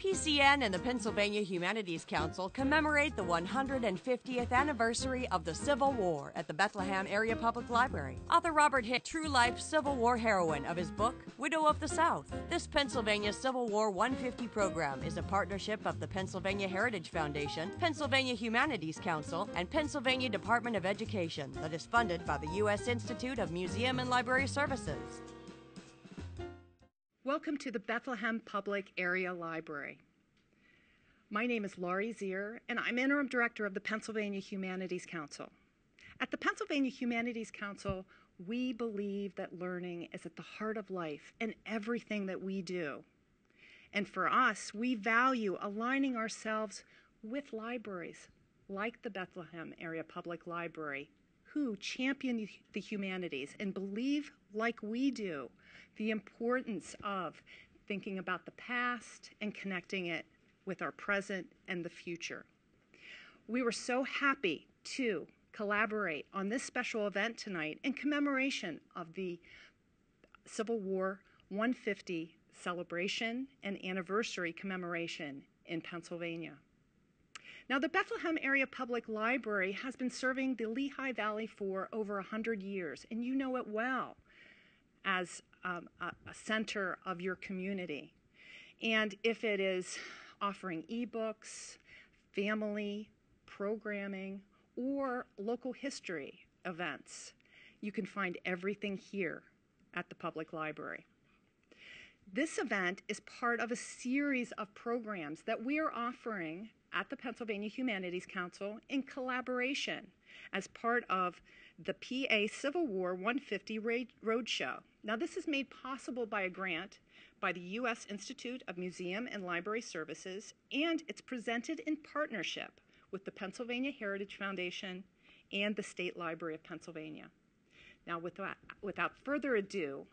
PCN and the Pennsylvania Humanities Council commemorate the 150th anniversary of the Civil War at the Bethlehem Area Public Library. Author Robert Hicks, true-life Civil War heroine of his book, Widow of the South. This Pennsylvania Civil War 150 program is a partnership of the Pennsylvania Heritage Foundation, Pennsylvania Humanities Council, and Pennsylvania Department of Education that is funded by the U.S. Institute of Museum and Library Services. Welcome to the Bethlehem Public Area Library. My name is Laurie Zier, and I'm Interim Director of the Pennsylvania Humanities Council. At the Pennsylvania Humanities Council, we believe that learning is at the heart of life and everything that we do. And for us, we value aligning ourselves with libraries like the Bethlehem Area Public Library, who champion the humanities and believe, like we do, the importance of thinking about the past and connecting it with our present and the future. We were so happy to collaborate on this special event tonight in commemoration of the Civil War 150 celebration and anniversary commemoration in Pennsylvania. Now, the Bethlehem Area Public Library has been serving the Lehigh Valley for over 100 years, and you know it well as a center of your community. And if it is offering ebooks, family programming, or local history events, you can find everything here at the public library. This event is part of a series of programs that we are offering at the Pennsylvania Humanities Council in collaboration as part of the PA Civil War 150 Roadshow. Now, this is made possible by a grant by the U.S. Institute of Museum and Library Services, and it's presented in partnership with the Pennsylvania Heritage Foundation and the State Library of Pennsylvania. Now, without further ado,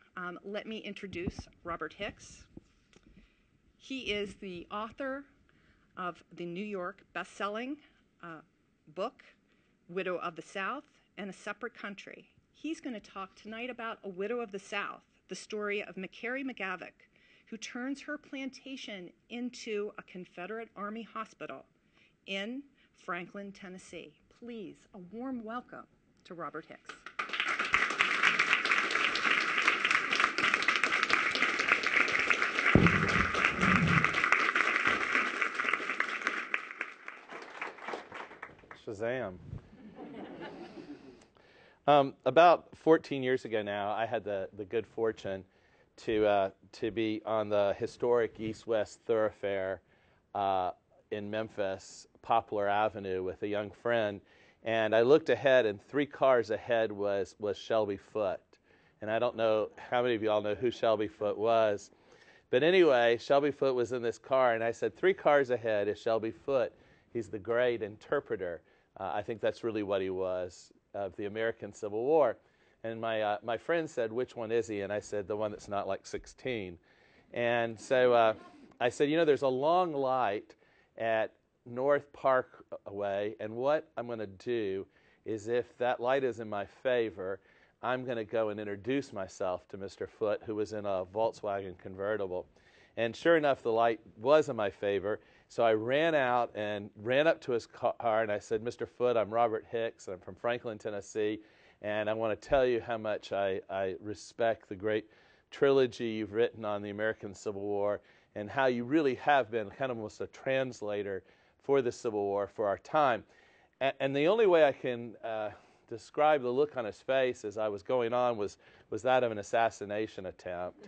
let me introduce Robert Hicks. He is the author of the New York best-selling book, Widow of the South and a Separate Country. He's going to talk tonight about A Widow of the South, the story of Carrie McGavock, who turns her plantation into a Confederate Army hospital in Franklin, Tennessee. Please, a warm welcome to Robert Hicks. Shazam. About 14 years ago now, I had the good fortune to be on the historic East-West thoroughfare in Memphis, Poplar Avenue, with a young friend. And I looked ahead, and 3 cars ahead was Shelby Foote. And I don't know how many of you all know who Shelby Foote was. But anyway, Shelby Foote was in this car, and I said, 3 cars ahead is Shelby Foote. He's the great interpreter. I think that's really what he was, of the American Civil War. And my friend said, which one is he? And I said, the one that's not like 16. And so I said, you know, there's a long light at North Parkway, and what I'm going to do is, if that light is in my favor, I'm going to go and introduce myself to Mr. Foote, who was in a Volkswagen convertible. And sure enough, the light was in my favor. So I ran out and ran up to his car, and I said, Mr. Foote, I'm Robert Hicks, and I'm from Franklin, Tennessee, and I want to tell you how much I respect the great trilogy you've written on the American Civil War, and how you really have been kind of almost a translator for the Civil War for our time. And the only way I can describe the look on his face as I was going on was that of an assassination attempt.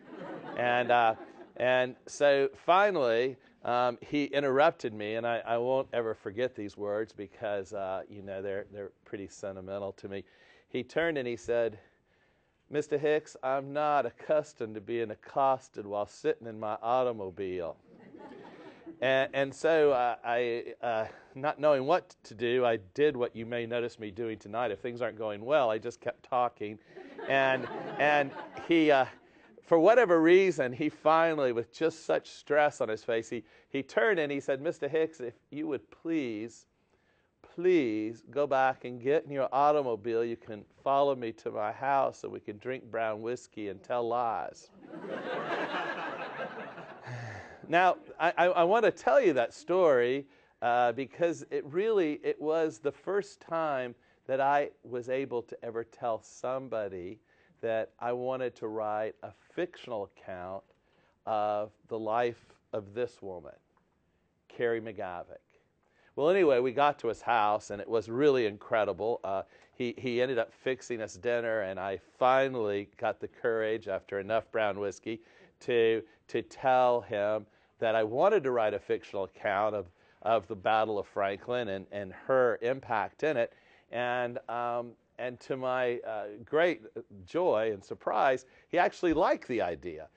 And so finally, he interrupted me, and I won't ever forget these words because you know, they're pretty sentimental to me. He turned and he said, Mr. Hicks, I'm not accustomed to being accosted while sitting in my automobile. And so I, not knowing what to do, I did what you may notice me doing tonight. If things aren't going well, I just kept talking. And he, for whatever reason, he finally, with just such stress on his face, he turned and he said, Mr. Hicks, if you would please go back and get in your automobile. You can follow me to my house so we can drink brown whiskey and tell lies. Now, I want to tell you that story because it was the first time that I was able to ever tell somebody that I wanted to write a fictional account of the life of this woman, Carrie McGavock. Well, anyway, we got to his house, and it was really incredible. He ended up fixing us dinner, and I finally got the courage, after enough brown whiskey, to tell him that I wanted to write a fictional account of the Battle of Franklin and her impact in it. And to my great joy and surprise, he actually liked the idea.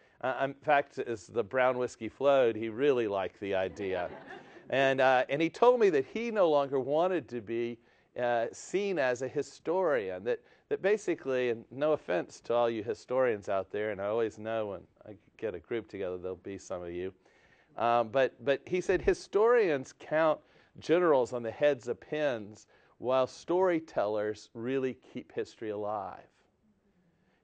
In fact, as the brown whiskey flowed, he really liked the idea. And he told me that he no longer wanted to be seen as a historian, that basically, and no offense to all you historians out there, and I always know when I get a group together, there'll be some of you, but he said historians count generals on the heads of pins, while storytellers really keep history alive.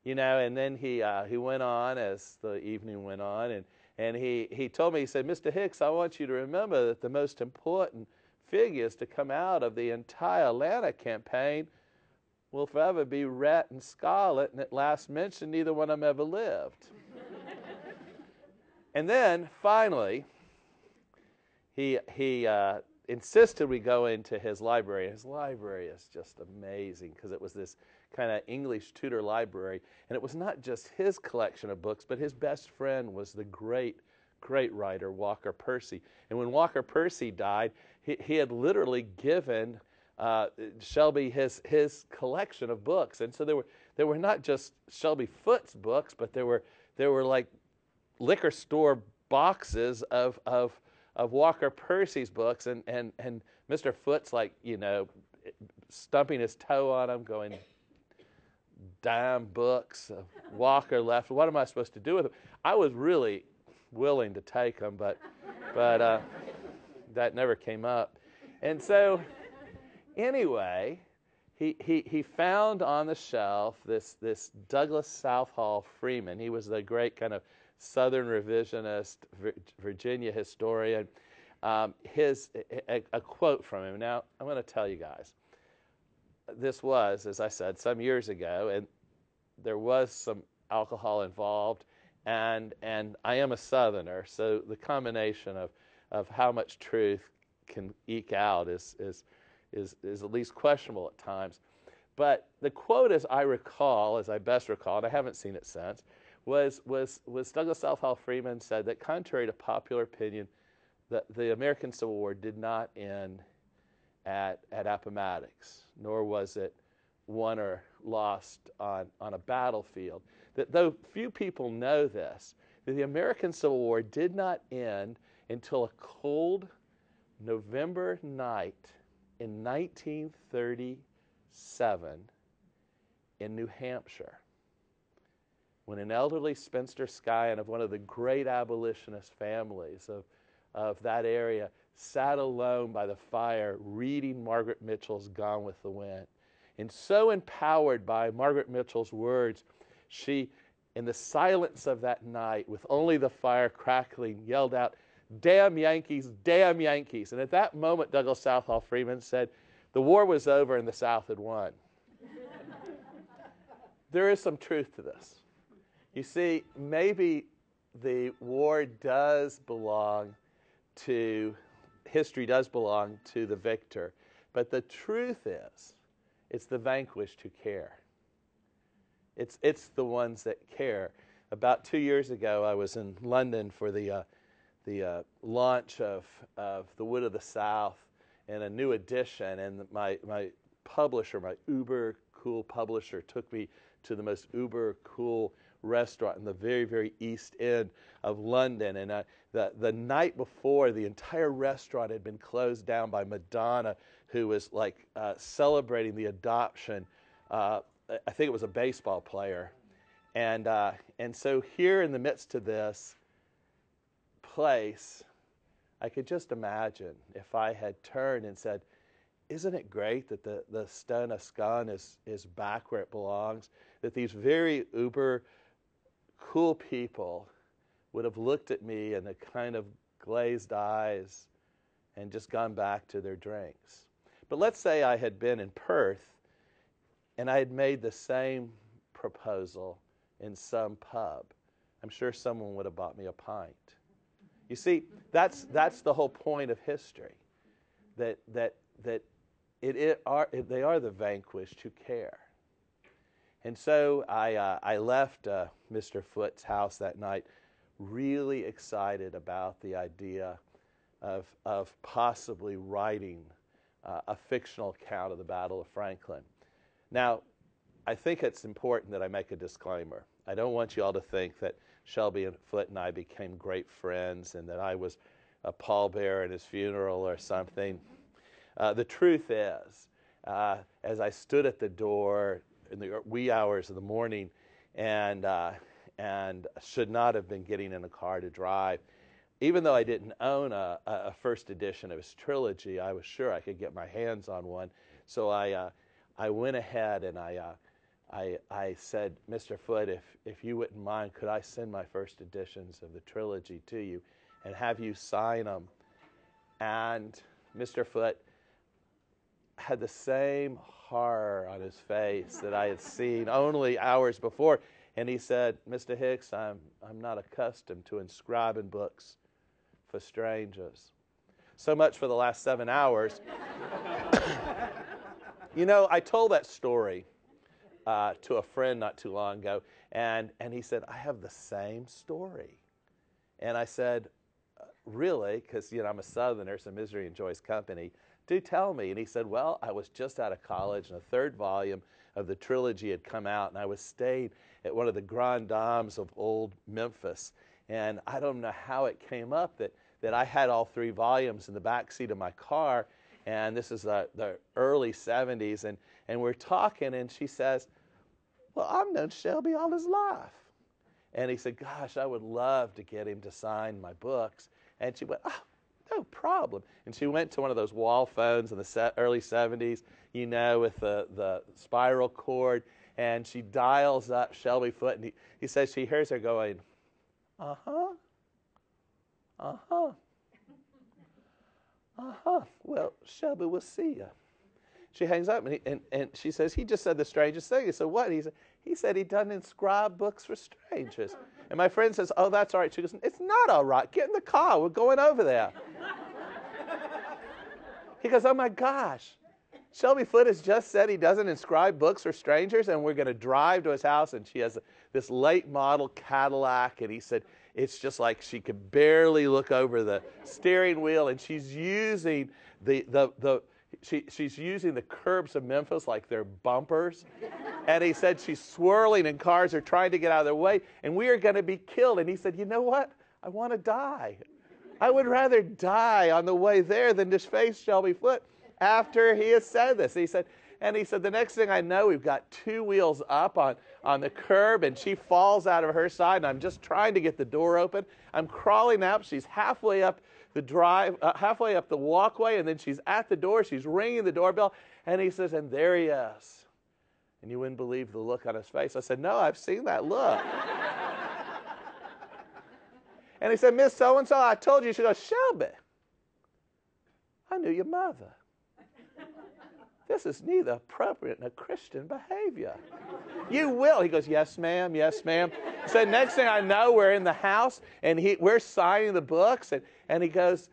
You know, and then he went on as the evening went on, and he told me, he said, Mr. Hicks, I want you to remember that the most important figures to come out of the entire Atlanta campaign will forever be Rhett and Scarlett, and at last mention, neither one of them ever lived. And then, finally, he insisted we go into his library. His library is just amazing because it was this kind of English Tudor library. And it was not just his collection of books, but his best friend was the great writer Walker Percy. And when Walker Percy died, he had literally given Shelby his collection of books. And so there were not just Shelby Foote's books, but there were like liquor store boxes of Walker Percy's books, and Mr. Foote's like, you know, stumping his toe on them, going, damn books. Walker left. What am I supposed to do with them? I was really willing to take them, but that never came up. And so, anyway, he found on the shelf this Douglas Southall Freeman. He was the great kind of Southern revisionist Virginia historian. A quote from him. Now, I'm going to tell you guys. This was, as I said, some years ago, and there was some alcohol involved, and I am a Southerner, so the combination of how much truth can eke out is at least questionable at times. But the quote, as I recall, as I best recall, and I haven't seen it since, was Douglas Southall Freeman said that contrary to popular opinion, that the American Civil War did not end at Appomattox, nor was it won or lost on a battlefield. That though few people know this, that the American Civil War did not end until a cold November night in 1937 in New Hampshire, when an elderly spinster scion of one of the great abolitionist families of that area sat alone by the fire reading Margaret Mitchell's Gone with the Wind. And so empowered by Margaret Mitchell's words, she, in the silence of that night, with only the fire crackling, yelled out, "Damn Yankees, damn Yankees." And at that moment, Douglas Southall Freeman said, the war was over and the South had won. There is some truth to this. You see, maybe the war does belong to, history does belong to the victor, but the truth is, it's the vanquished who care. It's the ones that care. About 2 years ago, I was in London for the launch of The Wood of the South and a new edition, and my publisher, my uber cool publisher, took me to the most uber cool restaurant in the very, very east end of London. And the night before, the entire restaurant had been closed down by Madonna, who was like celebrating the adoption. I think it was a baseball player. And so here in the midst of this place, I could just imagine if I had turned and said, isn't it great that the Stone of Scone is back where it belongs? That these very uber cool people would have looked at me and a kind of glazed eyes and just gone back to their drinks. But let's say I had been in Perth and I had made the same proposal in some pub. I'm sure someone would have bought me a pint. You see, that's the whole point of history, that they are the vanquished who care. And so I left Mr. Foote's house that night really excited about the idea of possibly writing a fictional account of the Battle of Franklin. Now, I think it's important that I make a disclaimer. I don't want you all to think that Shelby Foote and I became great friends and that I was a pallbearer at his funeral or something. The truth is, as I stood at the door in the wee hours of the morning and should not have been getting in a car to drive, even though I didn't own a first edition of his trilogy, I was sure I could get my hands on one. So I went ahead and I said, Mr. Foote, if you wouldn't mind, could I send my first editions of the trilogy to you and have you sign them? And Mr. Foote had the same horror on his face that I had seen only hours before. And he said, Mr. Hicks, I'm not accustomed to inscribing books for strangers. So much for the last 7 hours. You know, I told that story to a friend not too long ago, and he said, I have the same story. And I said, really? Because, you know, I'm a Southerner, so misery enjoys company. Do tell me. And he said, well, I was just out of college, and the third volume of the trilogy had come out, and I was staying at one of the grand dames of old Memphis. And I don't know how it came up that I had all 3 volumes in the back seat of my car, and this is the early 70s, and we're talking, and she says, well, I've known Shelby all his life. And he said, gosh, I would love to get him to sign my books. And she went, oh, no problem. And she went to one of those wall phones in the early 70s, you know, with the spiral cord, and she dials up Shelby Foote, and he says she hears her going, uh-huh, uh-huh, uh-huh. Well, Shelby, we'll see you. She hangs up, and she says, he just said the strangest thing. He said, what? He said he doesn't inscribe books for strangers. And my friend says, oh, that's all right. She goes, it's not all right. Get in the car. We're going over there. He goes, oh, my gosh. Shelby Foote has just said he doesn't inscribe books for strangers, and we're going to drive to his house, and she has this late model Cadillac, and he said it's just like she could barely look over the steering wheel, and she's using she's using the curbs of Memphis like they're bumpers. And he said she's swirling and cars are trying to get out of their way, and we are going to be killed. And he said, you know what? I want to die. I would rather die on the way there than to face Shelby Foote after he has said this. He said, the next thing I know, we've got 2 wheels up on the curb, and she falls out of her side, and I'm just trying to get the door open. I'm crawling up. She's halfway up halfway up the walkway, and then she's at the door. She's ringing the doorbell, and he says, and there he is. And you wouldn't believe the look on his face. I said, no, I've seen that look. And he said, Miss So-and-so, I told you. She goes, Shelby, I knew your mother. This is neither appropriate nor Christian behavior. You will. He goes, yes, ma'am, yes, ma'am. So next thing I know, we're in the house, and we're signing the books, and he goes,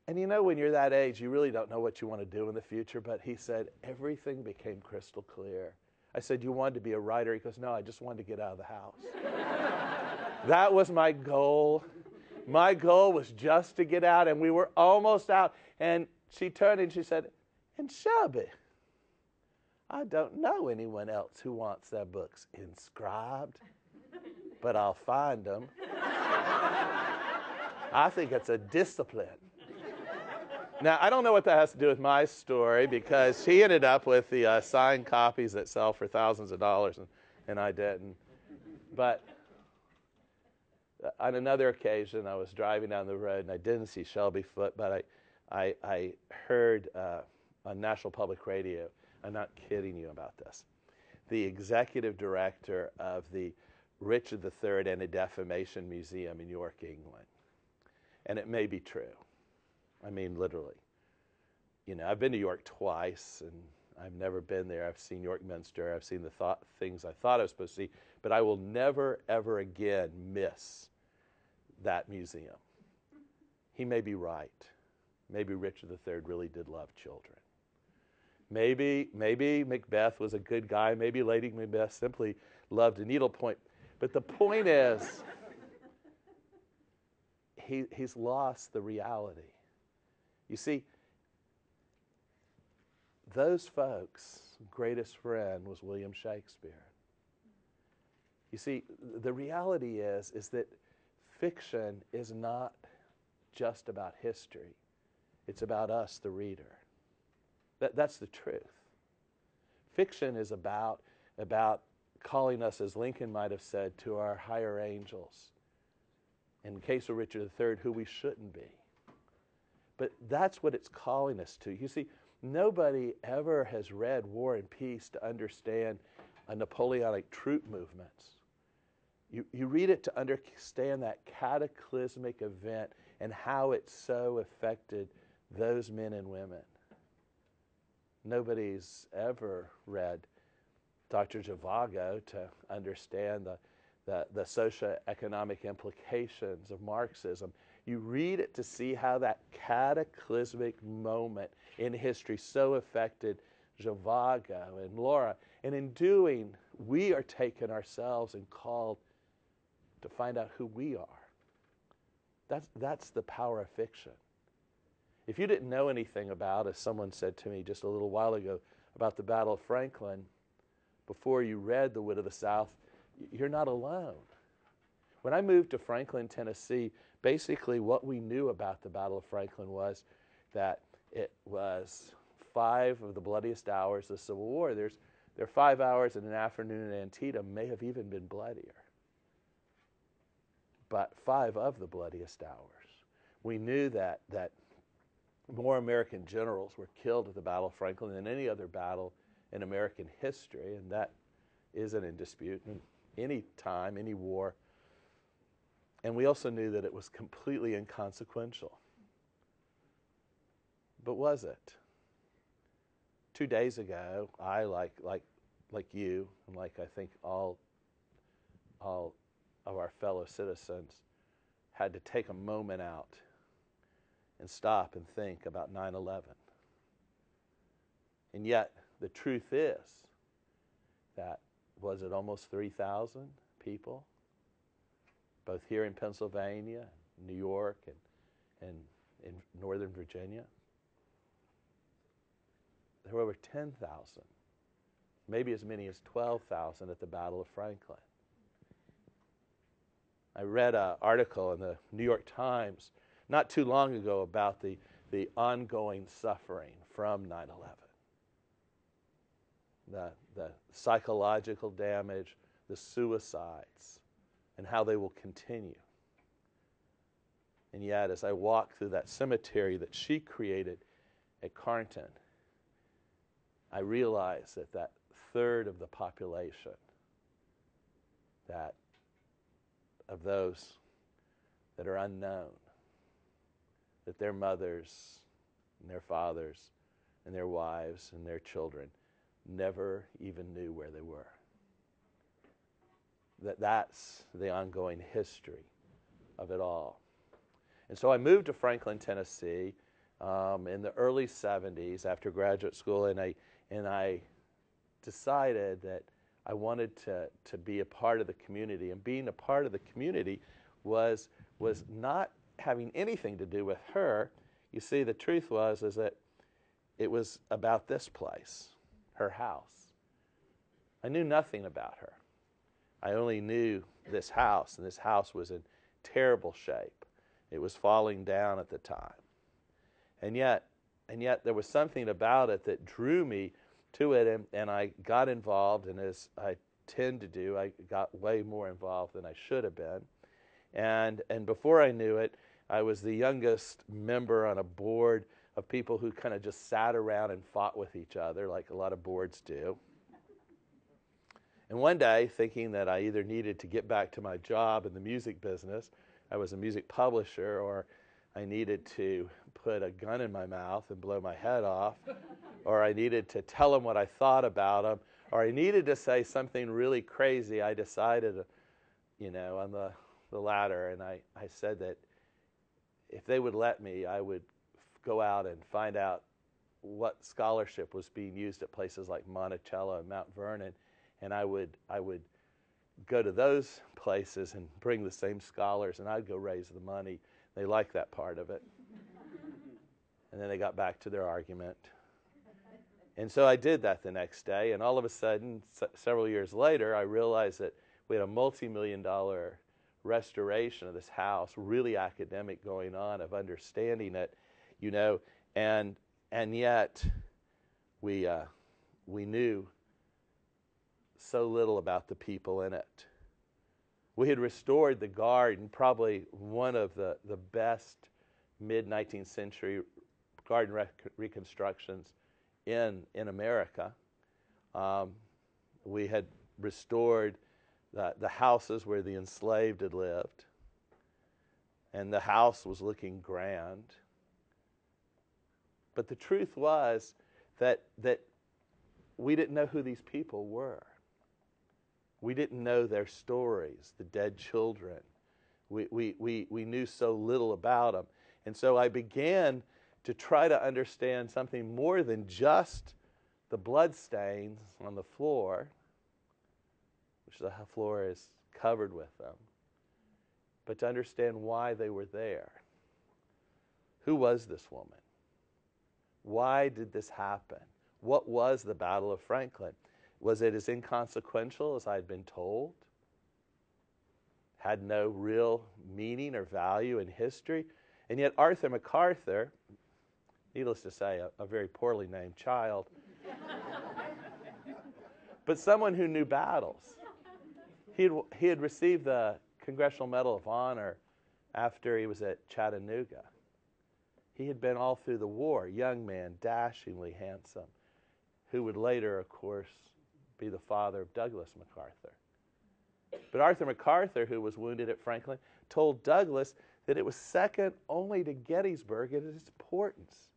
and you know when you're that age, you really don't know what you want to do in the future, but he said, everything became crystal clear. I said, you wanted to be a writer? He goes, no, I just wanted to get out of the house. That was my goal. My goal was just to get out, and we were almost out. And she turned and she said, and Shelby, I don't know anyone else who wants their books inscribed, but I'll find them. I think it's a discipline. Now, I don't know what that has to do with my story, because he ended up with the signed copies that sell for thousands of dollars, and I didn't. But on another occasion, I was driving down the road, and I didn't see Shelby Foote, but I heard on National Public Radio, I'm not kidding you about this, the executive director of the Richard III and a defamation museum in York, England. And it may be true. I mean, literally. You know, I've been to York twice, and I've never been there. I've seen York Minster. I've seen the things I thought I was supposed to see. But I will never, ever again miss that museum. He may be right. Maybe Richard III really did love children. Maybe Macbeth was a good guy. Maybe Lady Macbeth simply loved a needlepoint. But the point is, he's lost the reality. You see, those folks' greatest friend was William Shakespeare. You see, the reality is that fiction is not just about history. It's about us, the reader. That's the truth. Fiction is about calling us, as Lincoln might have said, to our higher angels. In the case of Richard III, who we shouldn't be. But that's what it's calling us to. You see, nobody ever has read War and Peace to understand a Napoleonic troop movements. You read it to understand that cataclysmic event and how it so affected those men and women. Nobody's ever read Dr. Zhivago to understand the socioeconomic implications of Marxism. You read it to see how that cataclysmic moment in history so affected Zhivago and Laura. And in doing, we are taken ourselves and called to find out who we are. That's the power of fiction. If you didn't know anything about, as someone said to me just a little while ago, about the Battle of Franklin, before you read The Wit of the South, you're not alone. When I moved to Franklin, Tennessee, basically what we knew about the Battle of Franklin was that it was 5 of the bloodiest hours of the Civil War. There are 5 hours in an afternoon in Antietam may have even been bloodier. But 5 of the bloodiest hours. We knew that more American generals were killed at the Battle of Franklin than any other battle in American history, and that isn't in dispute in any time, any war. And we also knew that it was completely inconsequential. But was it? 2 days ago, I, like you, and like I think all of our fellow citizens, had to take a moment out and stop and think about 9/11. And yet, the truth is that, was it almost 3,000 people, both here in Pennsylvania, New York, and in Northern Virginia? There were over 10,000, maybe as many as 12,000 at the Battle of Franklin. I read an article in the New York Times not too long ago about the ongoing suffering from 9/11. The psychological damage, the suicides, and how they will continue. And yet, as I walk through that cemetery that she created at Carnton, I realize that third of the population, that of those that are unknown, that their mothers and their fathers and their wives and their children never even knew where they were. That's the ongoing history of it all. And so I moved to Franklin, Tennessee in the early 70s after graduate school, and I decided that I wanted to be a part of the community. And being a part of the community was not having anything to do with her. You see, the truth was that it was about this place, her house. I knew nothing about her. I only knew this house, and this house was in terrible shape. It was falling down at the time. And yet there was something about it that drew me to it, and I got involved, and as I tend to do, I got way more involved than I should have been. And before I knew it, I was the youngest member on a board of people who kind of just sat around and fought with each other like a lot of boards do. And one day, thinking that I either needed to get back to my job in the music business, I was a music publisher, or I needed to put a gun in my mouth and blow my head off, or I needed to tell them what I thought about them, or I needed to say something really crazy, I decided, on the latter, and I said that if they would let me, I would go out and find out what scholarship was being used at places like Monticello and Mount Vernon, and I would go to those places and bring the same scholars, and I'd go raise the money. They liked that part of it. And then they got back to their argument. And so I did that the next day, and all of a sudden, several years later, I realized that we had a multi-million-dollar restoration of this house, really academic going on, of understanding it, and yet we knew so little about the people in it. We had restored the garden, probably one of the best mid-19th century garden reconstructions in America. We had restored the houses where the enslaved had lived, and the house was looking grand. But the truth was that we didn't know who these people were. We didn't know their stories, the dead children. We knew so little about them. And so I began to try to understand something more than just the blood stains on the floor, which the floor is covered with them, but to understand why they were there. Who was this woman? Why did this happen? What was the Battle of Franklin? Was it as inconsequential as I had been told? Had no real meaning or value in history? And yet Arthur MacArthur, needless to say, a very poorly named child, but someone who knew battles. He had received the Congressional Medal of Honor after he was at Chattanooga. He had been all through the war, young man, dashingly handsome, who would later, of course, be the father of Douglas MacArthur. But Arthur MacArthur, who was wounded at Franklin, told Douglas that it was second only to Gettysburg in its importance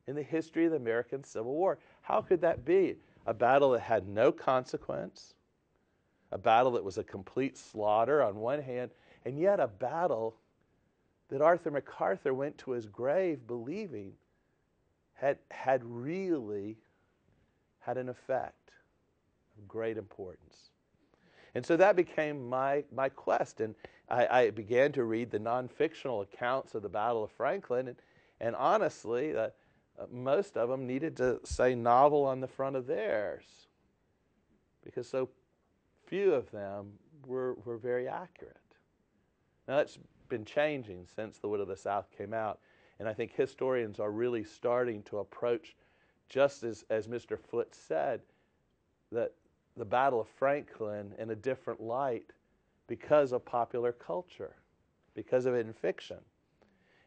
in the history of the American Civil War. How could that be? A battle that had no consequence, a battle that was a complete slaughter on one hand, and yet a battle that Arthur MacArthur went to his grave believing had really had an effect of great importance. And so that became my quest, and I began to read the non-fictional accounts of the Battle of Franklin, and honestly, most of them needed to say novel on the front of theirs, because so few of them were very accurate. Now that's been changing since The Wood of the South came out, and I think historians are really starting to approach, just as Mr. Foote said, that the Battle of Franklin in a different light because of popular culture, because of it in fiction.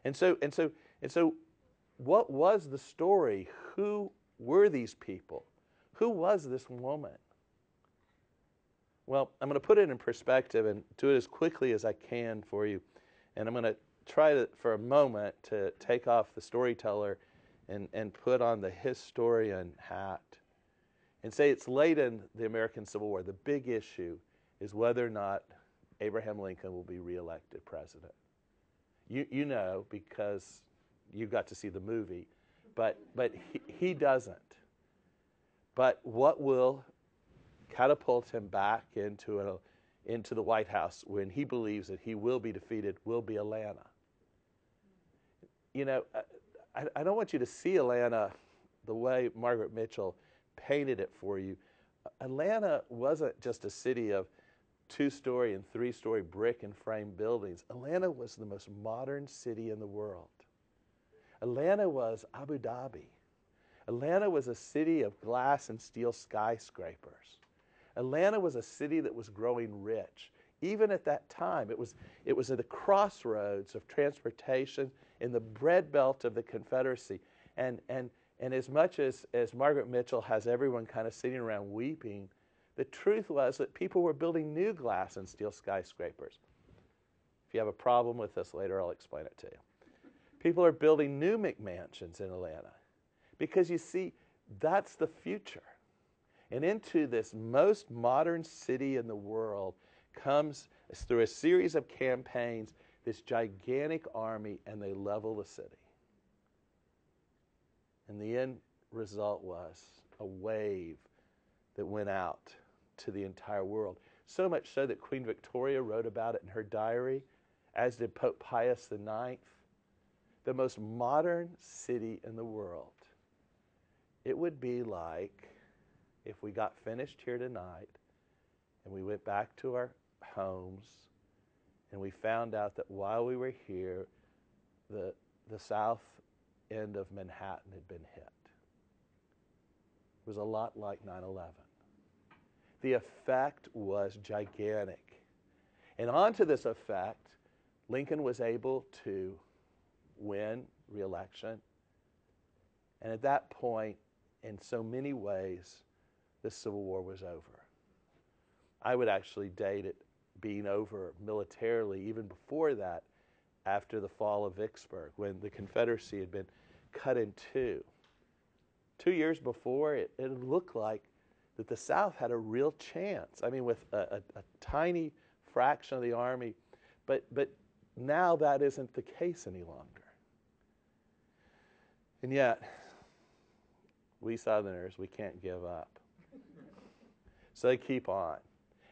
And so what was the story? Who were these people? Who was this woman? Well, I'm going to put it in perspective and do it as quickly as I can for you. And I'm going to try to, for a moment, to take off the storyteller and put on the historian hat and say it's late in the American Civil War. The big issue is whether or not Abraham Lincoln will be reelected president. You know, because you got to see the movie, but he doesn't. But what will catapult him back into the White House when he believes that he will be defeated will be Atlanta. You know, I don't want you to see Atlanta the way Margaret Mitchell painted it for you. Atlanta wasn't just a city of 2-story and 3-story brick and frame buildings. Atlanta was the most modern city in the world. Atlanta was Abu Dhabi. Atlanta was a city of glass and steel skyscrapers. Atlanta was a city that was growing rich. Even at that time, it was at the crossroads of transportation in the bread belt of the Confederacy. And as much as Margaret Mitchell has everyone kind of sitting around weeping, The truth was that people were building new glass and steel skyscrapers. If you have a problem with this later, I'll explain it to you. People are building new McMansions in Atlanta because, you see, that's the future. And into this most modern city in the world comes, through a series of campaigns, this gigantic army, and they level the city. And the end result was a wave that went out to the entire world. So much so that Queen Victoria wrote about it in her diary, as did Pope Pius IX. The most modern city in the world. It would be like if we got finished here tonight and we went back to our homes and we found out that while we were here, the south end of Manhattan had been hit. It was a lot like 9/11. The effect was gigantic. And onto this effect, Lincoln was able to win re-election. And at that point, in so many ways, the Civil War was over. I would actually date it being over militarily even before that, after the fall of Vicksburg, when the Confederacy had been cut in two. 2 years before, it looked like that the South had a real chance. I mean, with a tiny fraction of the army, but now that isn't the case any longer. And yet, we Southerners, we can't give up. So they keep on.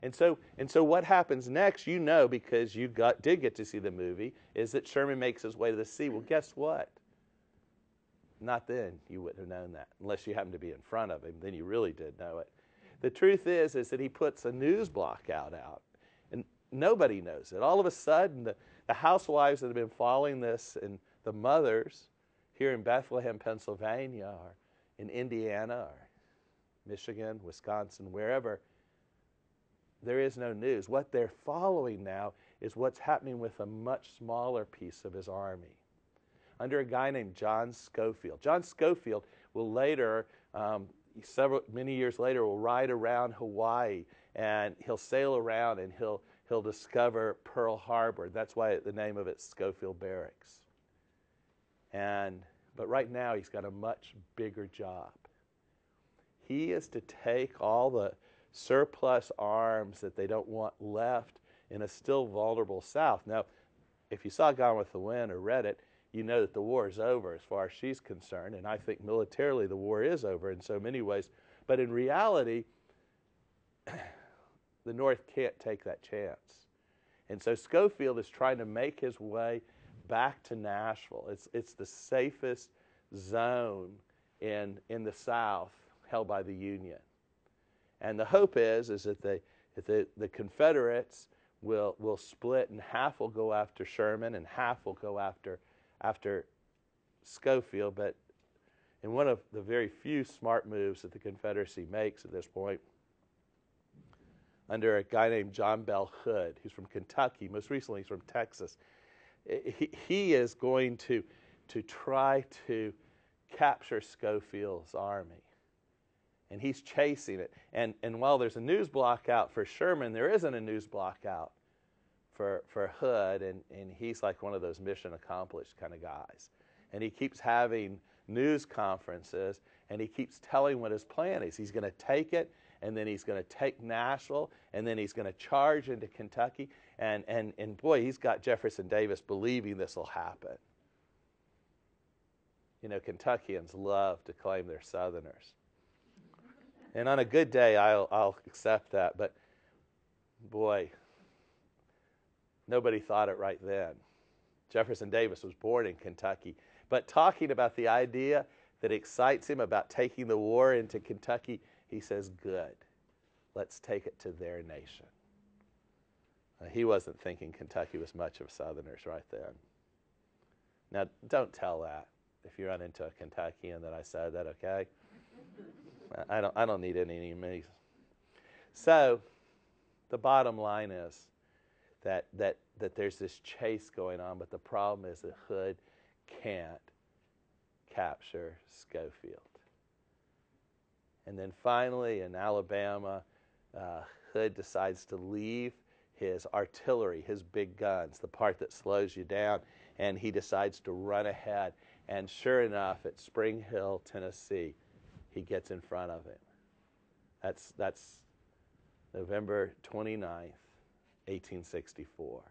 And so what happens next, you know, because you did get to see the movie, is that Sherman makes his way to the sea. Well, guess what? Not then. You wouldn't have known that. Unless you happened to be in front of him, then you really did know it. The truth is that he puts a news block out, and nobody knows it. All of a sudden, the housewives that have been following this, and the mothers here in Bethlehem, Pennsylvania, or in Indiana, or Michigan, Wisconsin, wherever, there is no news. What they're following now is what's happening with a much smaller piece of his army, under a guy named John Schofield. John Schofield will later, many years later, will ride around Hawaii, and he'll sail around, and he'll discover Pearl Harbor. That's why the name of it's Schofield Barracks. But right now, he's got a much bigger job. He is to take all the surplus arms that they don't want left in a still vulnerable South. Now, if you saw Gone with the Wind or read it, you know that the war is over as far as she's concerned, and I think militarily the war is over in so many ways. But in reality, the North can't take that chance. And so Schofield is trying to make his way back to Nashville. It's the safest zone in the South held by the Union. And the hope is that the Confederates will split, and half will go after Sherman and half will go after Schofield. But in one of the very few smart moves that the Confederacy makes at this point, under a guy named John Bell Hood, who's from Kentucky, most recently he's from Texas, he is going to try to capture Schofield's army. And he's chasing it. And while there's a news block out for Sherman, there isn't a news block out for Hood. And he's like one of those mission accomplished kind of guys. And he keeps having news conferences, and he keeps telling what his plan is. He's going to take it, and then he's going to take Nashville, and then he's going to charge into Kentucky. And boy, he's got Jefferson Davis believing this will happen. You know, Kentuckians love to claim they're Southerners. And on a good day, I'll accept that. But boy, nobody thought it right then. Jefferson Davis was born in Kentucky. But talking about the idea that excites him about taking the war into Kentucky, he says, good, let's take it to their nation. He wasn't thinking Kentucky was much of Southerners right then. Now, don't tell that if you run into a Kentuckian that I said that, okay? I don't need any enemies. So, the bottom line is that there's this chase going on, but the problem is that Hood can't capture Schofield. And then finally, in Alabama, Hood decides to leave his artillery, his big guns, the part that slows you down, and he decides to run ahead. And sure enough, at Spring Hill, Tennessee, he gets in front of him. That's November 29th, 1864.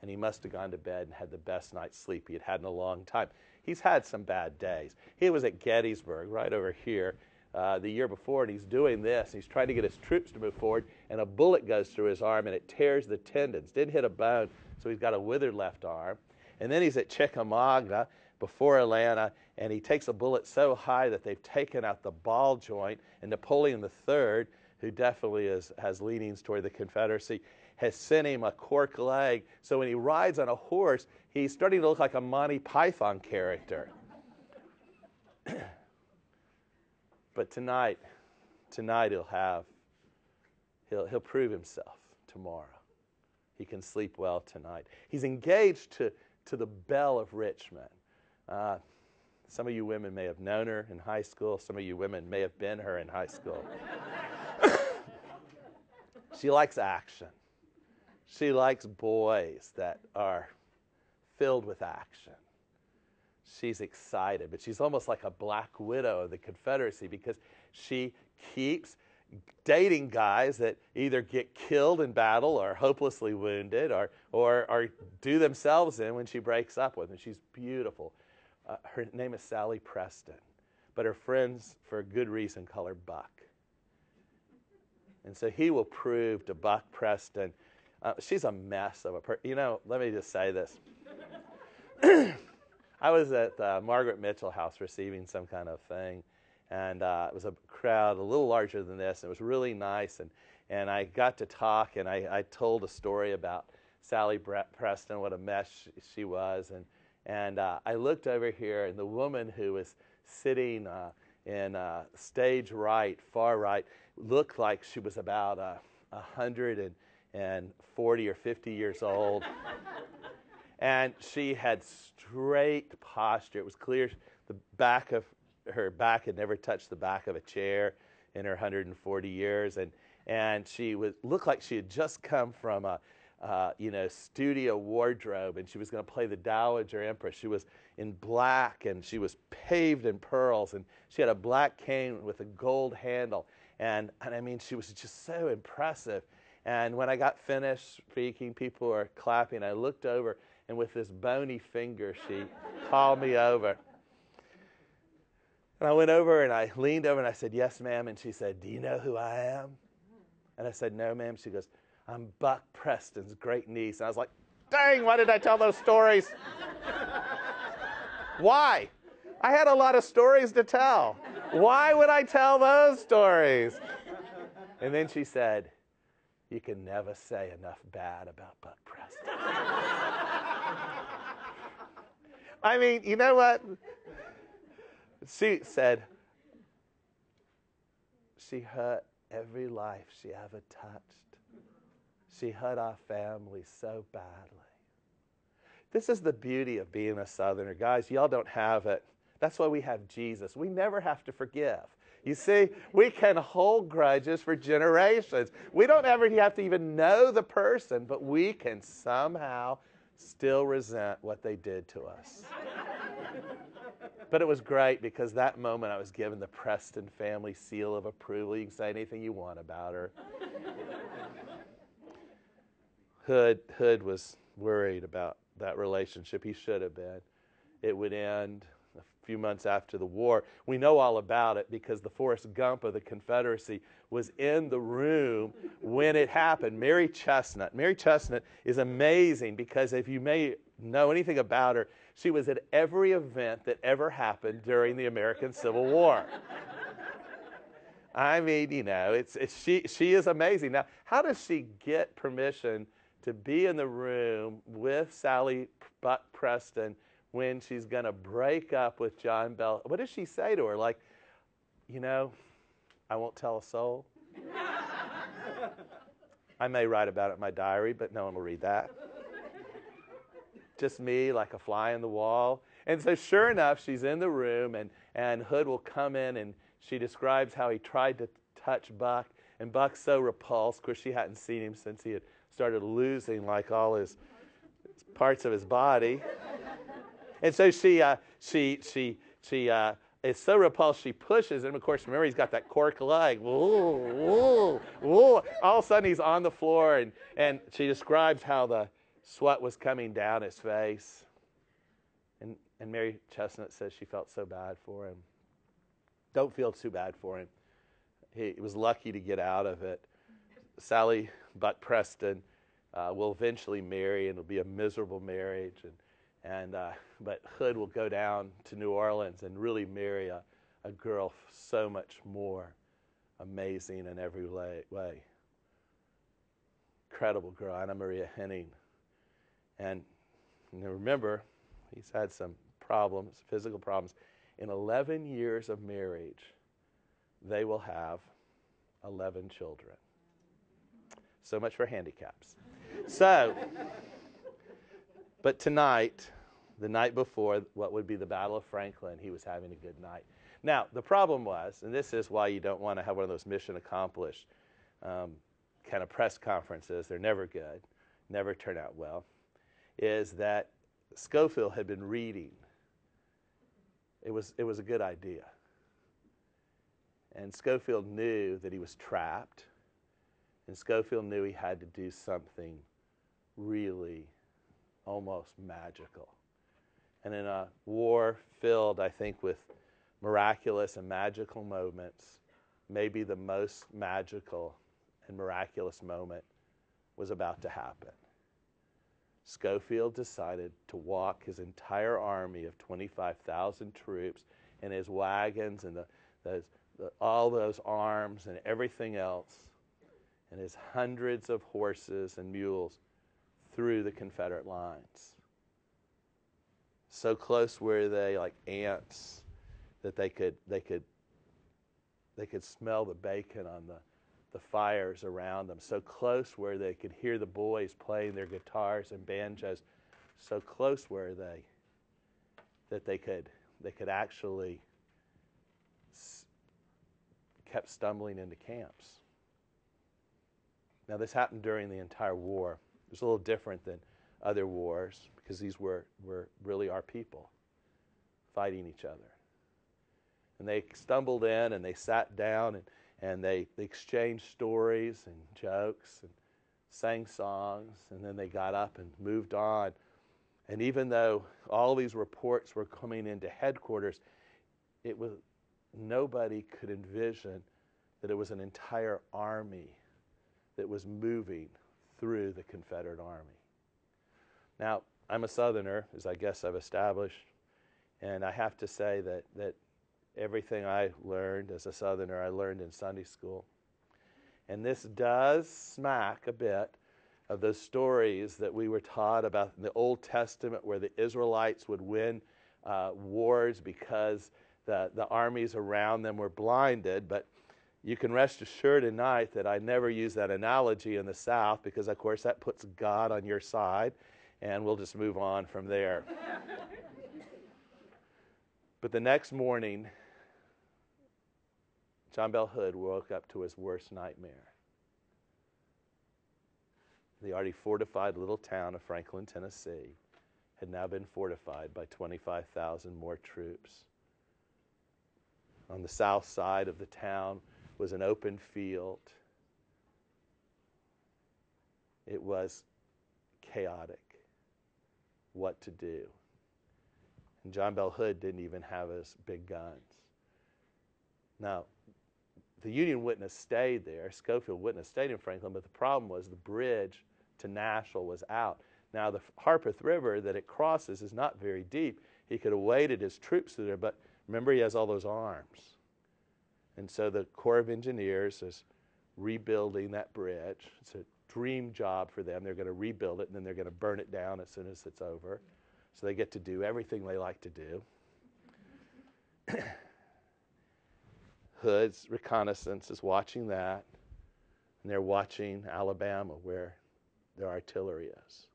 And he must have gone to bed and had the best night's sleep he had had in a long time. He's had some bad days. He was at Gettysburg, right over here, the year before, and he's doing this. He's trying to get his troops to move forward, and a bullet goes through his arm, and it tears the tendons. Didn't hit a bone, so he's got a withered left arm. And then he's at Chickamauga before Atlanta, and he takes a bullet so high that they've taken out the ball joint, and Napoleon III, who definitely has leanings toward the Confederacy, has sent him a cork leg. So when he rides on a horse, he's starting to look like a Monty Python character. But tonight he'll prove himself tomorrow. He can sleep well tonight. He's engaged to the Belle of Richmond. Some of you women may have known her in high school. Some of you women may have been her in high school. She likes action. She likes boys that are filled with action. She's excited, but she's almost like a black widow of the Confederacy because she keeps dating guys that either get killed in battle or hopelessly wounded or do themselves in when she breaks up with them. She's beautiful. Her name is Sally Preston, but her friends, for a good reason, call her Buck. And so he will prove to Buck Preston, she's a mess of a person. You know, let me just say this. I was at Margaret Mitchell House receiving some kind of thing, and it was a crowd a little larger than this, and it was really nice, and I got to talk, and I told a story about Sally Preston, what a mess she was, and I looked over here, and the woman who was sitting in stage right, far right, looked like she was about 140 or 50 years old. And she had straight posture. It was clear the back of her back had never touched the back of a chair in her 140 years. And she looked like she had just come from a studio wardrobe, and she was going to play the Dowager Empress. She was in black, and she was paved in pearls, and she had a black cane with a gold handle. And I mean, she was just so impressive. And when I got finished speaking, people were clapping. I looked over, and with this bony finger, she called me over. And I went over, and I leaned over, and I said, "Yes, ma'am." And she said, "Do you know who I am?" And I said, "No, ma'am." She goes, "I'm Buck Preston's great niece." And I was like, dang, why did I tell those stories? Why? I had a lot of stories to tell. Why would I tell those stories? And then she said, "You can never say enough bad about Buck Preston." I mean, you know what? She said, she hurt every life she ever touched. She hurt our family so badly. This is the beauty of being a Southerner. Guys, y'all don't have it. That's why we have Jesus. We never have to forgive. You see, we can hold grudges for generations. We don't ever have to even know the person, but we can somehow still resent what they did to us. But it was great because that moment I was given the Preston family seal of approval. You can say anything you want about her. Hood was worried about that relationship. He should have been. It would end a few months after the war. We know all about it because the Forrest Gump of the Confederacy was in the room when it happened. Mary Chestnut. Mary Chestnut is amazing because if you may know anything about her, she was at every event that ever happened during the American Civil War. I mean, you know, she is amazing. Now, how does she get permission to be in the room with Sally Buck Preston when she's going to break up with John Bell? What does she say to her? Like, you know, I won't tell a soul. I may write about it in my diary, but no one will read that. Just me, like a fly in the wall. And so sure enough, she's in the room, and Hood will come in, and she describes how he tried to touch Buck, And Buck's so repulsed. Of course, she hadn't seen him since he had started losing like all his parts of his body. And so she is so repulsed she pushes him. Of course, remember, he's got that cork leg. Whoa, whoa, whoa. All of a sudden, he's on the floor, and she describes how the sweat was coming down his face. And Mary Chestnut says she felt so bad for him. Don't feel too bad for him. He was lucky to get out of it. Sally Buck Preston will eventually marry, and it'll be a miserable marriage. But Hood will go down to New Orleans and really marry a girl so much more amazing in every way. Incredible girl, Anna Maria Henning. And remember, he's had some problems, physical problems. In 11 years of marriage, they will have 11 children. So much for handicaps. So, but tonight, the night before what would be the Battle of Franklin, he was having a good night. Now, the problem was, and this is why you don't want to have one of those mission accomplished kind of press conferences, they're never good, never turn out well, is that Schofield had been reading. It was a good idea. And Schofield knew that he was trapped, and Schofield knew he had to do something really almost magical. And in a war filled, I think, with miraculous and magical moments, maybe the most magical and miraculous moment was about to happen. Schofield decided to walk his entire army of 25,000 troops and his wagons and all those arms and everything else and his hundreds of horses and mules through the Confederate lines. So close were they, like ants, that they could smell the bacon on the fires around them. So close were they could hear the boys playing their guitars and banjos. So close were they that they could actually kept stumbling into camps. Now this happened during the entire war. It was a little different than other wars because these were really our people fighting each other. And they stumbled in and they sat down and they exchanged stories and jokes and sang songs, and then they got up and moved on. And even though all these reports were coming into headquarters, nobody could envision that it was an entire army that was moving through the Confederate Army. Now, I'm a Southerner, as I guess I've established, and I have to say that everything I learned as a Southerner, I learned in Sunday school. And this does smack a bit of those stories that we were taught about in the Old Testament where the Israelites would win wars because the armies around them were blinded. But you can rest assured tonight that I never use that analogy in the South because, of course, that puts God on your side, and we'll just move on from there. But the next morning, John Bell Hood woke up to his worst nightmare. The already fortified little town of Franklin, Tennessee, had now been fortified by 25,000 more troops. On the south side of the town was an open field. It was chaotic. What to do? And John Bell Hood didn't even have his big guns. Now, the Union wouldn't have stayed there. Schofield wouldn't have stayed in Franklin, but the problem was the bridge to Nashville was out. Now, the Harpeth River that it crosses is not very deep. He could have waded his troops through there, but remember, he has all those arms. And so the Corps of Engineers is rebuilding that bridge. It's a dream job for them. They're going to rebuild it, and then they're going to burn it down as soon as it's over. So they get to do everything they like to do. Hood's reconnaissance is watching that, and they're watching Alabama where their artillery is.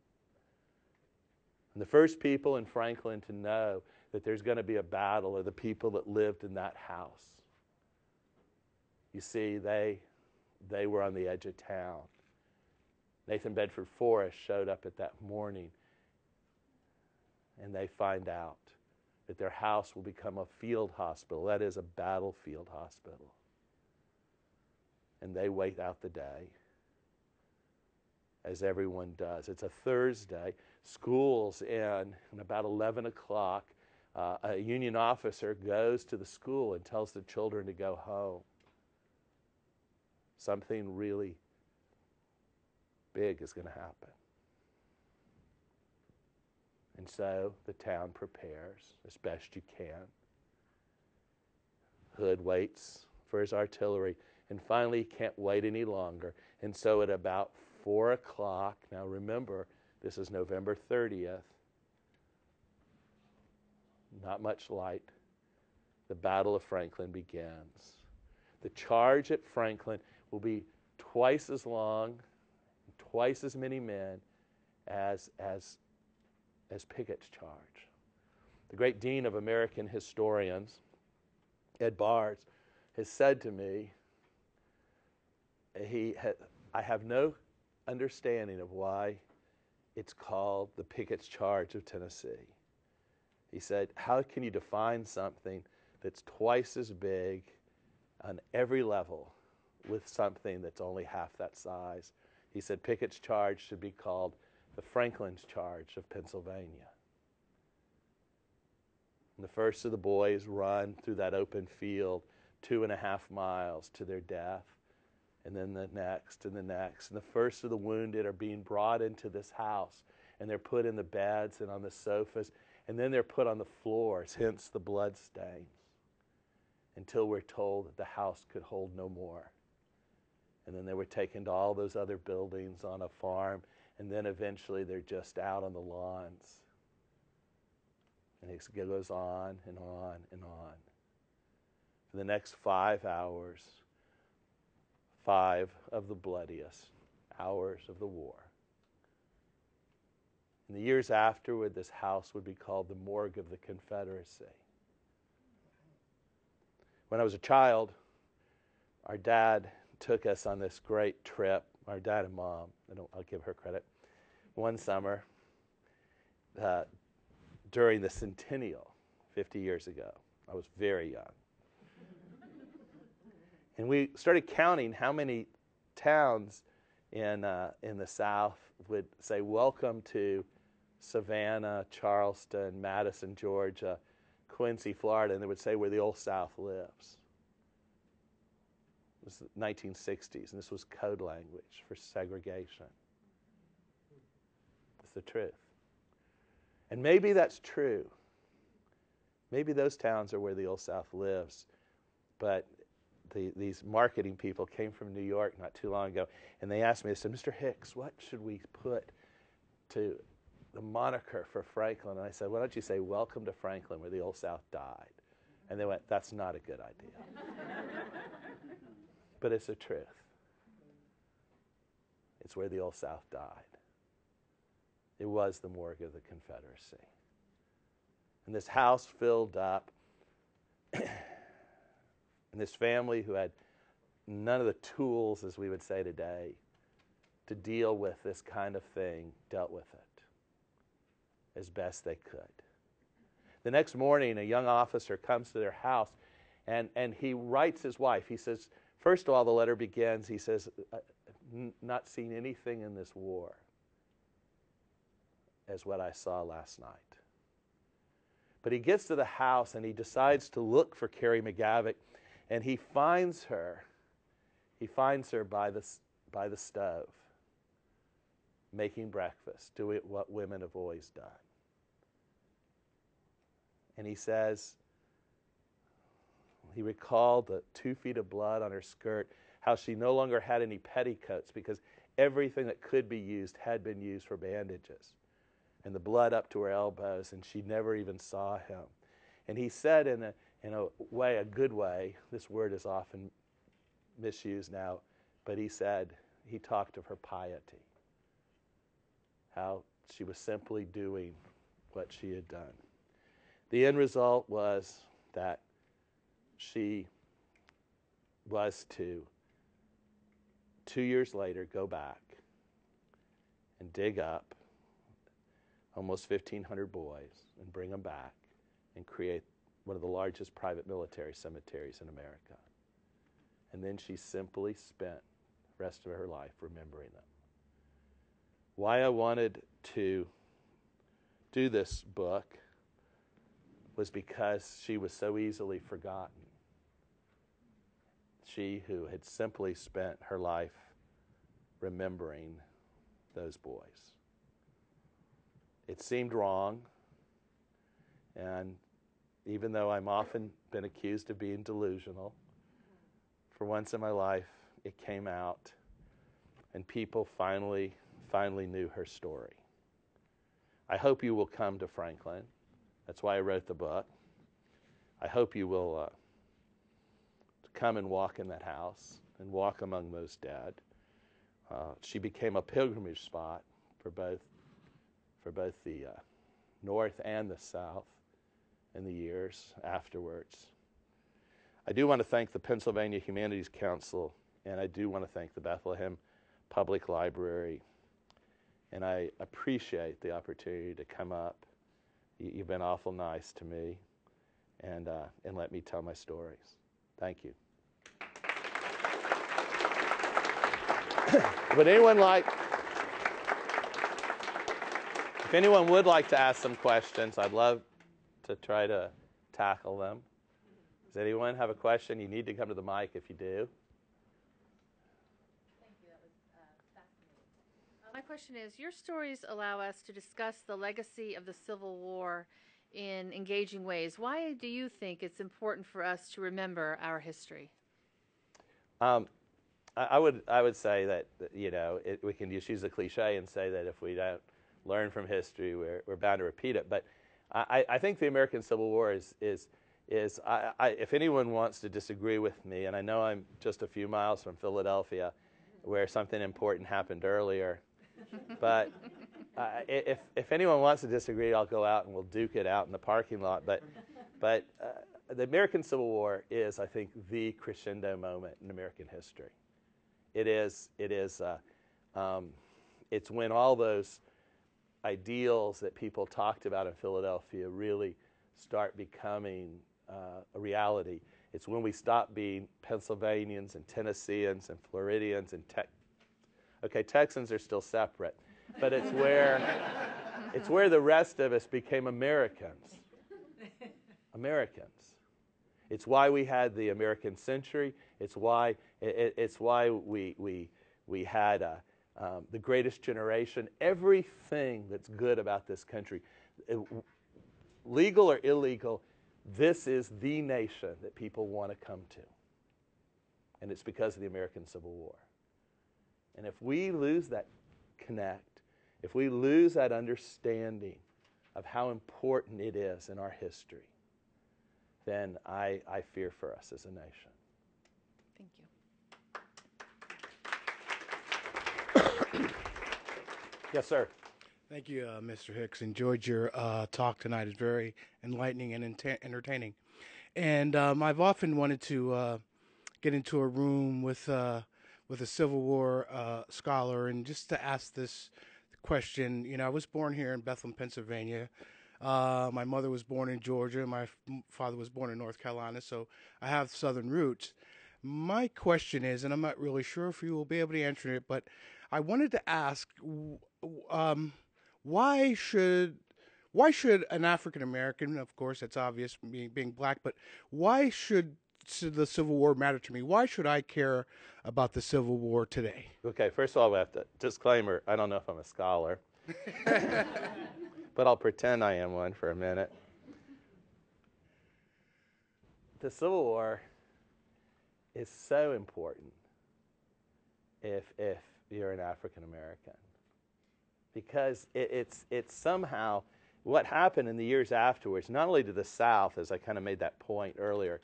And the first people in Franklin to know that there's going to be a battle are the people that lived in that house. You see, they They were on the edge of town. Nathan Bedford Forrest showed up at that morning, and they find out that their house will become a field hospital. That is, a battlefield hospital. And they wait out the day, as everyone does. It's a Thursday. School's in, and about 11 o'clock, a Union officer goes to the school and tells the children to go home. Something really big is going to happen. And so the town prepares as best you can. Hood waits for his artillery, and finally he can't wait any longer. And so at about 4 o'clock, now remember, this is November 30th, not much light, the Battle of Franklin begins. The charge at Franklin will be twice as long, twice as many men as Pickett's charge. The great dean of American historians, Ed Barnes, has said to me, I have no understanding of why it's called the Pickett's Charge of Tennessee. He said, how can you define something that's twice as big on every level with something that's only half that size? He said Pickett's Charge should be called the Franklin's Charge of Pennsylvania. And the first of the boys run through that open field 2.5 miles to their death, and then the next and the next. And the first of the wounded are being brought into this house, and they're put in the beds and on the sofas, and then they're put on the floors, hence the blood stains, until we're told that the house could hold no more. And then they were taken to all those other buildings on a farm, and then eventually they're just out on the lawns. And it goes on and on and on. For the next 5 hours, 5 of the bloodiest hours of the war. In the years afterward, this house would be called the Morgue of the Confederacy. When I was a child, our dad took us on this great trip, our dad and mom, I'll give her credit, one summer during the centennial 50 years ago. I was very young. And we started counting how many towns in the South would say, welcome to Savannah, Charleston, Madison, Georgia, Quincy, Florida, and they would say where the Old South lives. It was the 1960s, and this was code language for segregation. It's the truth. And maybe that's true. Maybe those towns are where the Old South lives, but these marketing people came from New York not too long ago, and they asked me, they said, Mr. Hicks, what should we put to the moniker for Franklin? And I said, why don't you say, welcome to Franklin, where the Old South died? And they went, that's not a good idea. But it's the truth. It's where the Old South died. It was the morgue of the Confederacy. And this house filled up, and this family who had none of the tools, as we would say today, to deal with this kind of thing, dealt with it as best they could. The next morning, a young officer comes to their house, and he writes his wife. He says, first of all, the letter begins, he says, not seen anything in this war as what I saw last night. But he gets to the house, and he decides to look for Carrie McGavock, and he finds her. He finds her by the stove, making breakfast, doing what women have always done. And he says, he recalled the 2 feet of blood on her skirt, how she no longer had any petticoats because everything that could be used had been used for bandages, and the blood up to her elbows, and she never even saw him. And he said in a way, a good way, this word is often misused now, but he said, he talked of her piety, how she was simply doing what she had done. The end result was that she was to 2 years later, go back and dig up almost 1,500 boys and bring them back and create one of the largest private military cemeteries in America. And then she simply spent the rest of her life remembering them. Why I wanted to do this book was because she was so easily forgotten. She who had simply spent her life remembering those boys. It seemed wrong, and even though I'm often been accused of being delusional, for once in my life it came out, and people finally knew her story. I hope you will come to Franklin. That's why I wrote the book. I hope you will come and walk in that house and walk among those dead. She became a pilgrimage spot for both the North and the South in the years afterwards. I do want to thank the Pennsylvania Humanities Council, and I do want to thank the Bethlehem Public Library, and I appreciate the opportunity to come up. You've been awful nice to me, and let me tell my stories. Thank you. Would anyone if anyone would like to ask some questions, I'd love to try to tackle them. Does anyone have a question? You need to come to the mic if you do. Thank you. That was fascinating. My question is, your stories allow us to discuss the legacy of the Civil War in engaging ways. Why do you think it's important for us to remember our history? I would say that we can just use a cliche and say that if we don't learn from history, we're bound to repeat it. But I think the American Civil War is if anyone wants to disagree with me, and I know I'm just a few miles from Philadelphia, where something important happened earlier, but if anyone wants to disagree, I'll go out and we'll duke it out in the parking lot. But the American Civil War is, I think, the crescendo moment in American history. It's when all those ideals that people talked about in Philadelphia really start becoming a reality. It's when we stop being Pennsylvanians and Tennesseans and Floridians and Texans are still separate, but it's where the rest of us became Americans. Americans. It's why we had the American century. It's why we had the greatest generation. Everything that's good about this country, legal or illegal, this is the nation that people want to come to. And it's because of the American Civil War. And if we lose that connect, if we lose that understanding of how important it is in our history, then I fear for us as a nation. Thank you. Yes, sir. Thank you, Mr. Hicks. Enjoyed your talk tonight. It's very enlightening and entertaining. And I've often wanted to get into a room with a Civil War scholar and just to ask this question. You know, I was born here in Bethlehem, Pennsylvania. My mother was born in Georgia. My father was born in North Carolina, so I have Southern roots. My question is, and I'm not really sure if you will be able to answer it, but I wanted to ask, why should an African American, of course, that's obvious, being black, but why should the Civil War matter to me? Why should I care about the Civil War today? Okay, first of all, we have to disclaimer. I don't know if I'm a scholar, but I'll pretend I am one for a minute. The Civil War is so important if you're an African American, because it's somehow what happened in the years afterwards. Not only did the South, as I kind of made that point earlier,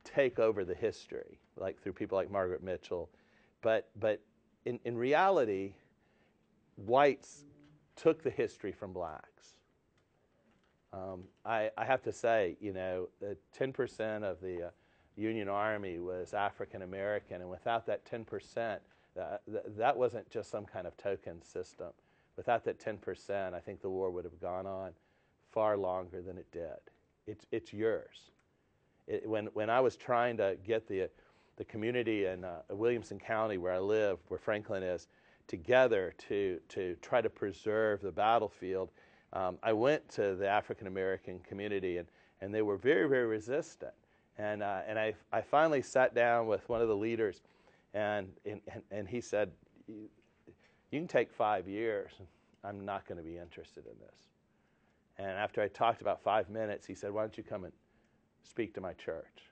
take over the history, like through people like Margaret Mitchell, but in reality, whites took the history from blacks. I have to say, 10% of the Union Army was African American, and without that 10%, That wasn't just some kind of token system. Without that 10%, I think the war would have gone on far longer than it did. It's yours. When I was trying to get the community in Williamson County, where I live, where Franklin is, together to try to preserve the battlefield, I went to the African American community, and they were very, very resistant. And I finally sat down with one of the leaders, and he said, "You can take 5 years. I'm not going to be interested in this." And after I talked about 5 minutes, he said, "Why don't you come and speak to my church?"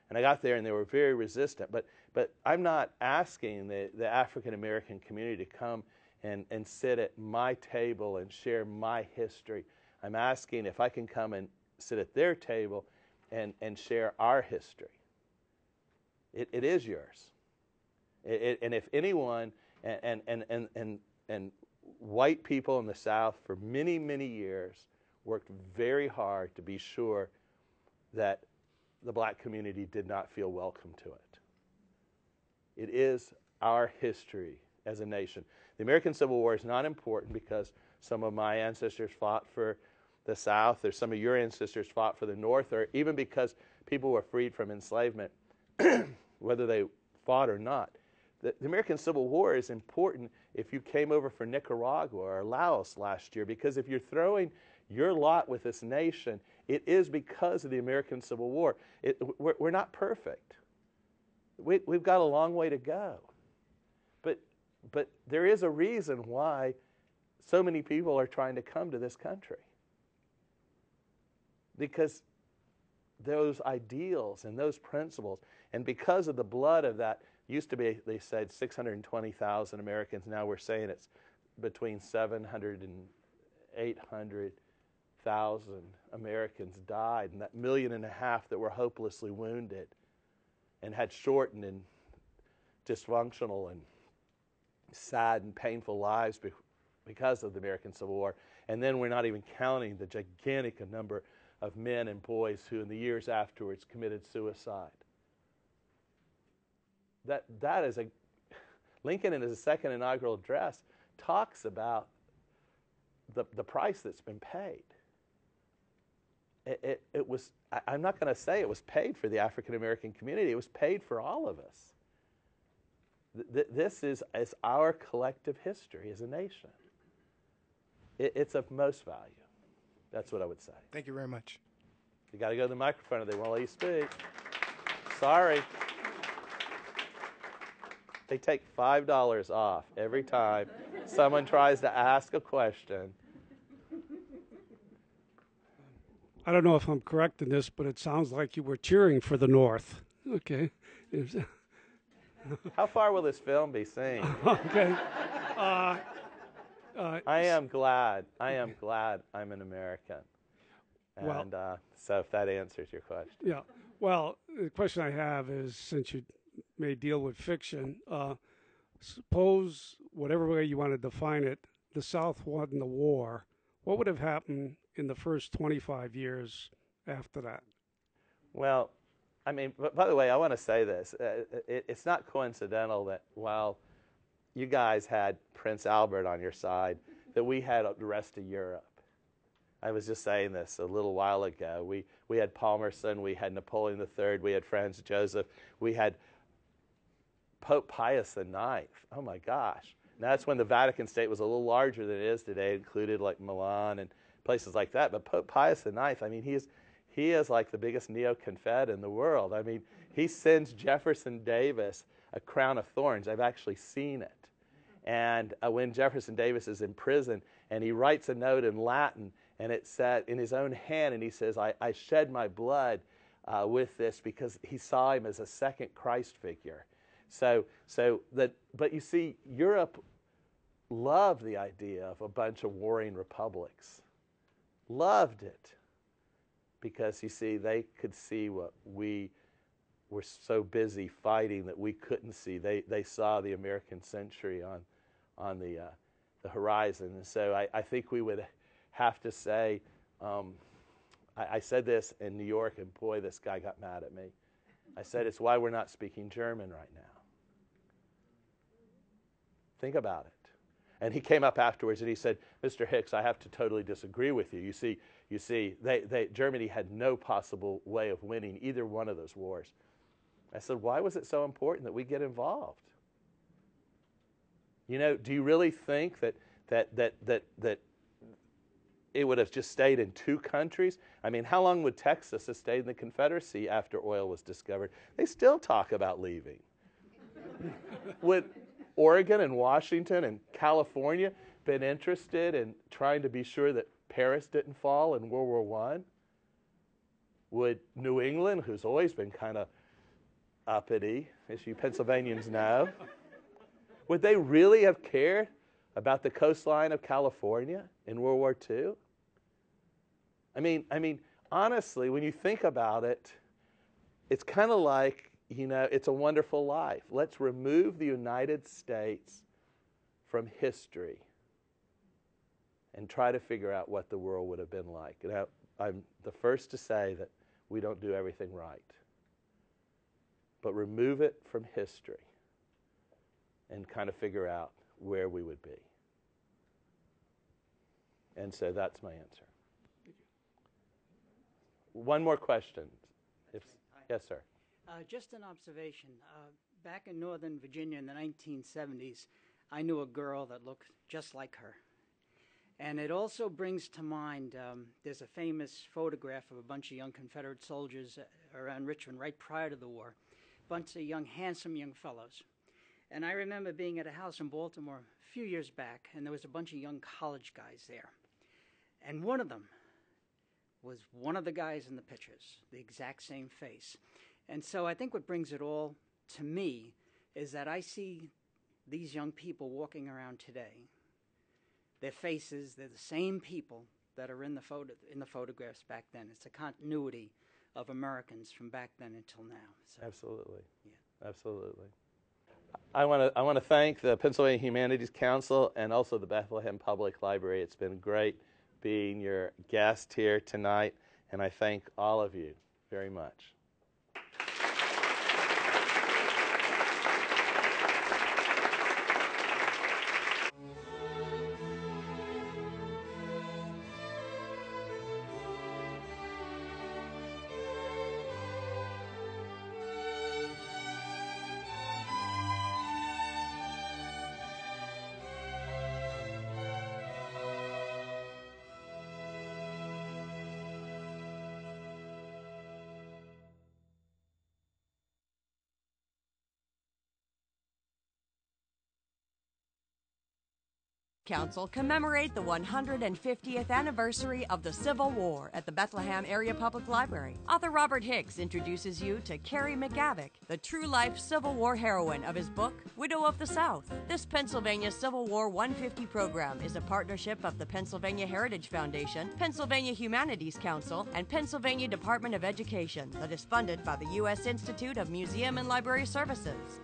And I got there, and they were very resistant. But I'm not asking the African American community to come and sit at my table and share my history. I'm asking if I can come and sit at their table and share our history. It is yours. And if anyone, and white people in the South for many, many years worked very hard to be sure that the black community did not feel welcome to it. It is our history as a nation. The American Civil War is not important because some of my ancestors fought for the South, or some of your ancestors fought for the North, or even because people were freed from enslavement, whether they fought or not. The American Civil War is important if you came over for Nicaragua or Laos last year, because if you're throwing your lot with this nation, it is because of the American Civil War. We're not perfect. We've got a long way to go. But there is a reason why so many people are trying to come to this country. Because those ideals and those principles, and because of the blood of that, used to be, they said, 620,000 Americans. Now we're saying it's between 700 and 800,000 Americans died, and that 1.5 million that were hopelessly wounded and had shortened and dysfunctional and sad and painful lives because of the American Civil War. And then we're not even counting the gigantic number of men and boys who in the years afterwards committed suicide. That is Lincoln in his second inaugural address talks about the price that's been paid. It was, I'm not going to say it was paid for the African American community, it was paid for all of us. This is our collective history as a nation. It's of most value. That's what I would say. Thank you very much. You got to go to the microphone or they won't let you speak. Sorry. They take $5 off every time someone tries to ask a question. I don't know if I'm correct in this, but it sounds like you were cheering for the North. Okay. How far will this film be seen? Okay. I am glad I'm an American. And so if that answers your question. Yeah. Well, the question I have is, since you may deal with fiction, suppose, whatever way you want to define it, the South won the war. What would have happened in the first 25 years after that? Well, I mean, by the way, I want to say this. It's not coincidental that while you guys had Prince Albert on your side, that we had the rest of Europe. I was just saying this a little while ago. We had Palmerston, we had Napoleon III, we had Franz Joseph, we had Pope Pius IX. Oh my gosh. Now that's when the Vatican State was a little larger than it is today. It included like Milan and places like that. But Pope Pius IX, I mean, he is like the biggest neo-confed in the world. I mean, he sends Jefferson Davis a crown of thorns. I've actually seen it. And when Jefferson Davis is in prison, and he writes a note in Latin, and it said in his own hand, and he says, I shed my blood with this, because he saw him as a second Christ figure. But you see, Europe loved the idea of a bunch of warring republics. Loved it. Because, you see, they could see what we were so busy fighting that we couldn't see. They saw the American century on the horizon. And so I think we would have to say, I said this in New York, and boy, this guy got mad at me. I said, it's why we're not speaking German right now. Think about it. And he came up afterwards and he said, Mr. Hicks, I have to totally disagree with you. You see, Germany had no possible way of winning either one of those wars. I said, why was it so important that we get involved? You know, do you really think that it would have just stayed in two countries? I mean, how long would Texas have stayed in the Confederacy after oil was discovered? They still talk about leaving. Would Oregon and Washington and California been interested in trying to be sure that Paris didn't fall in World War I? Would New England, who's always been kind of uppity, as you Pennsylvanians know, would they really have cared about the coastline of California in World War II? I mean, honestly, when you think about it, it's kind of like, you know, It's a Wonderful Life. Let's remove the United States from history and try to figure out what the world would have been like. And I'm the first to say that we don't do everything right. But remove it from history and kind of figure out where we would be. And so that's my answer. One more question. Yes, sir. Just an observation. Back in Northern Virginia in the 1970s, I knew a girl that looked just like her. And it also brings to mind, there's a famous photograph of a bunch of young Confederate soldiers around Richmond right prior to the war. A bunch of young, handsome young fellows. And I remember being at a house in Baltimore a few years back, and there was a bunch of young college guys there. And one of them was one of the guys in the pictures, the exact same face. And so I think what brings it all to me is that I see these young people walking around today. Their faces, they're the same people that are in the photographs back then. It's a continuity of Americans from back then until now. So, absolutely. Yeah. Absolutely. I want to thank the Pennsylvania Humanities Council and also the Bethlehem Public Library. It's been great being your guest here tonight, and I thank all of you very much. Council commemorate the 150th anniversary of the Civil War at the Bethlehem Area Public Library. Author Robert Hicks introduces you to Carrie McGavock, the true-life Civil War heroine of his book, Widow of the South. This Pennsylvania Civil War 150 program is a partnership of the Pennsylvania Heritage Foundation, Pennsylvania Humanities Council, and Pennsylvania Department of Education that is funded by the U.S. Institute of Museum and Library Services.